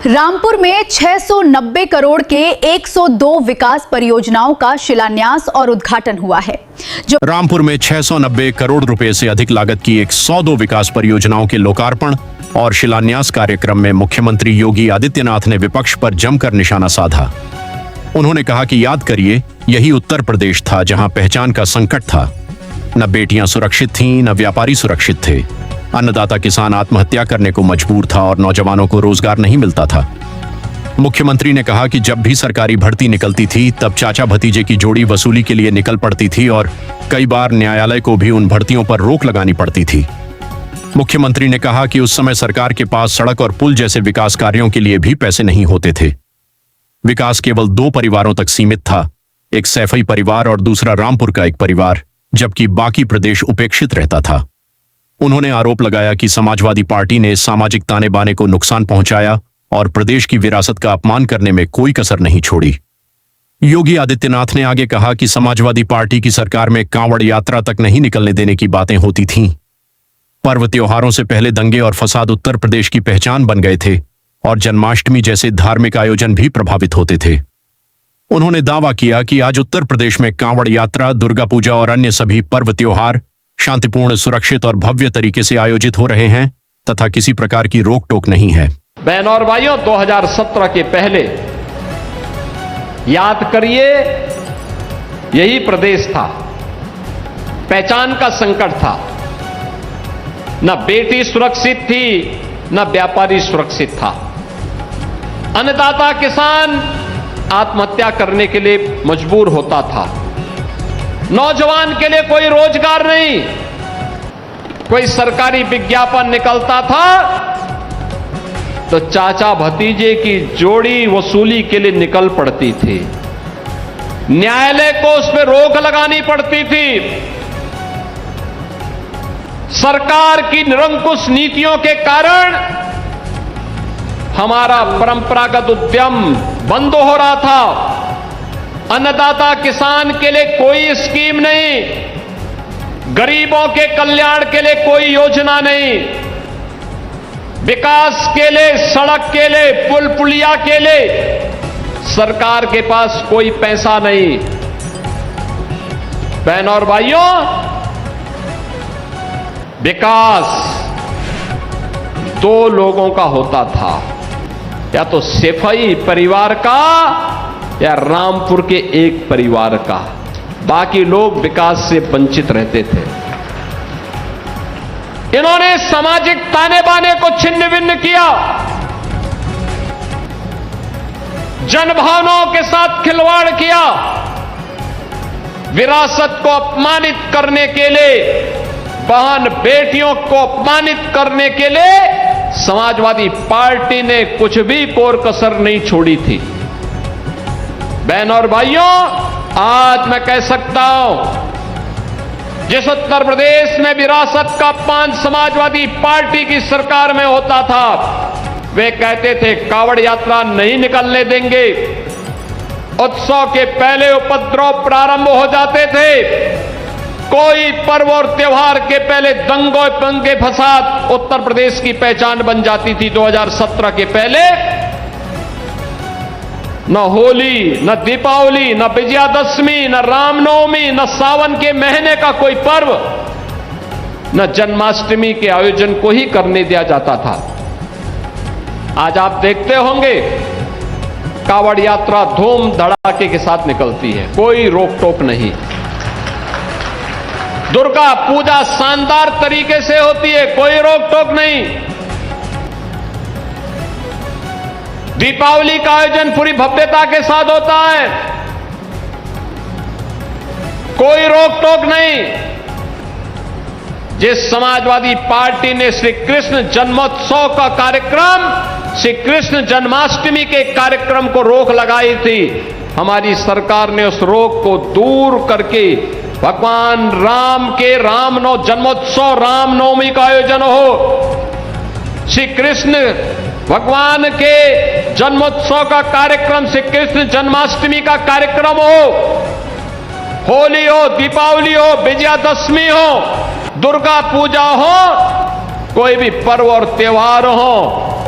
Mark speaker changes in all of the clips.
Speaker 1: रामपुर में 690 करोड़ के 102 विकास परियोजनाओं का शिलान्यास और उद्घाटन हुआ है।
Speaker 2: रामपुर में 690 करोड़ रुपए से अधिक लागत की 102 विकास परियोजनाओं के लोकार्पण और शिलान्यास कार्यक्रम में मुख्यमंत्री योगी आदित्यनाथ ने विपक्ष पर जमकर निशाना साधा। उन्होंने कहा कि याद करिए, यही उत्तर प्रदेश था जहां पहचान का संकट था। न बेटियां सुरक्षित थीं, न व्यापारी सुरक्षित थे। अन्नदाता किसान आत्महत्या करने को मजबूर था और नौजवानों को रोजगार नहीं मिलता था। मुख्यमंत्री ने कहा कि जब भी सरकारी भर्ती निकलती थी तब चाचा भतीजे की जोड़ी वसूली के लिए निकल पड़ती थी और कई बार न्यायालय को भी उन भर्तियों पर रोक लगानी पड़ती थी। मुख्यमंत्री ने कहा कि उस समय सरकार के पास सड़क और पुल जैसे विकास कार्यों के लिए भी पैसे नहीं होते थे। विकास केवल 2 परिवारों तक सीमित था, एक सैफई परिवार और दूसरा रामपुर का एक परिवार, जबकि बाकी प्रदेश उपेक्षित रहता था। उन्होंने आरोप लगाया कि समाजवादी पार्टी ने सामाजिक ताने बाने को नुकसान पहुंचाया और प्रदेश की विरासत का अपमान करने में कोई कसर नहीं छोड़ी। योगी आदित्यनाथ ने आगे कहा कि समाजवादी पार्टी की सरकार में कांवड़ यात्रा तक नहीं निकलने देने की बातें होती थीं। पर्व त्योहारों से पहले दंगे और फसाद उत्तर प्रदेश की पहचान बन गए थे और जन्माष्टमी जैसे धार्मिक आयोजन भी प्रभावित होते थे। उन्होंने दावा किया कि आज उत्तर प्रदेश में कांवड़ यात्रा, दुर्गा पूजा और अन्य सभी पर्व त्योहार शांतिपूर्ण, सुरक्षित और भव्य तरीके से आयोजित हो रहे हैं तथा किसी प्रकार की रोक टोक नहीं है।
Speaker 3: बहनों और भाइयों, 2017 के पहले याद करिए, यही प्रदेश था, पहचान का संकट था। न बेटी सुरक्षित थी, न व्यापारी सुरक्षित था। अन्नदाता किसान आत्महत्या करने के लिए मजबूर होता था। नौजवान के लिए कोई रोजगार नहीं, कोई सरकारी विज्ञापन निकलता था तो चाचा भतीजे की जोड़ी वसूली के लिए निकल पड़ती थी। न्यायालय को उस पर रोक लगानी पड़ती थी। सरकार की निरंकुश नीतियों के कारण हमारा परंपरागत उद्यम बंद हो रहा था। अन्नदाता किसान के लिए कोई स्कीम नहीं, गरीबों के कल्याण के लिए कोई योजना नहीं, विकास के लिए, सड़क के लिए, पुल पुलिया के लिए सरकार के पास कोई पैसा नहीं। बहनों और भाइयों, विकास 2 लोगों का होता था, या तो सैफई परिवार का या रामपुर के एक परिवार का। बाकी लोग विकास से वंचित रहते थे। इन्होंने सामाजिक ताने बाने को छिन्न भिन्न किया, जनभावनाओं के साथ खिलवाड़ किया, विरासत को अपमानित करने के लिए, बहन बेटियों को अपमानित करने के लिए समाजवादी पार्टी ने कुछ भी कोर कसर नहीं छोड़ी थी। बहनों और भाइयों, आज मैं कह सकता हूं, जिस उत्तर प्रदेश में विरासत का अपमान समाजवादी पार्टी की सरकार में होता था, वे कहते थे कांवड़ यात्रा नहीं निकलने देंगे। उत्सव के पहले उपद्रव प्रारंभ हो जाते थे। कोई पर्व और त्योहार के पहले दंगे फसाद उत्तर प्रदेश की पहचान बन जाती थी। 2017 के पहले न होली, न दीपावली, न विजयादशमी, न रामनवमी, न सावन के महीने का कोई पर्व, न जन्माष्टमी के आयोजन को ही करने दिया जाता था। आज आप देखते होंगे कांवड़ यात्रा धूम धड़ाके के साथ निकलती है, कोई रोक टोक नहीं। दुर्गा पूजा शानदार तरीके से होती है, कोई रोक टोक नहीं। दीपावली का आयोजन पूरी भव्यता के साथ होता है, कोई रोक टोक नहीं। जिस समाजवादी पार्टी ने श्री कृष्ण जन्मोत्सव का कार्यक्रम, श्री कृष्ण जन्माष्टमी के कार्यक्रम को रोक लगाई थी, हमारी सरकार ने उस रोक को दूर करके भगवान राम के जन्मोत्सव रामनवमी का आयोजन हो, श्री कृष्ण भगवान के जन्मोत्सव का कार्यक्रम, श्री कृष्ण जन्माष्टमी का कार्यक्रम हो, होली हो, दीपावली हो, विजयादशमी हो, दुर्गा पूजा हो, कोई भी पर्व और त्योहार हो,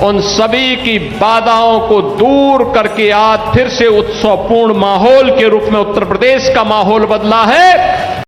Speaker 3: उन सभी की बाधाओं को दूर करके आज फिर से उत्सवपूर्ण माहौल के रूप में उत्तर प्रदेश का माहौल बदला है।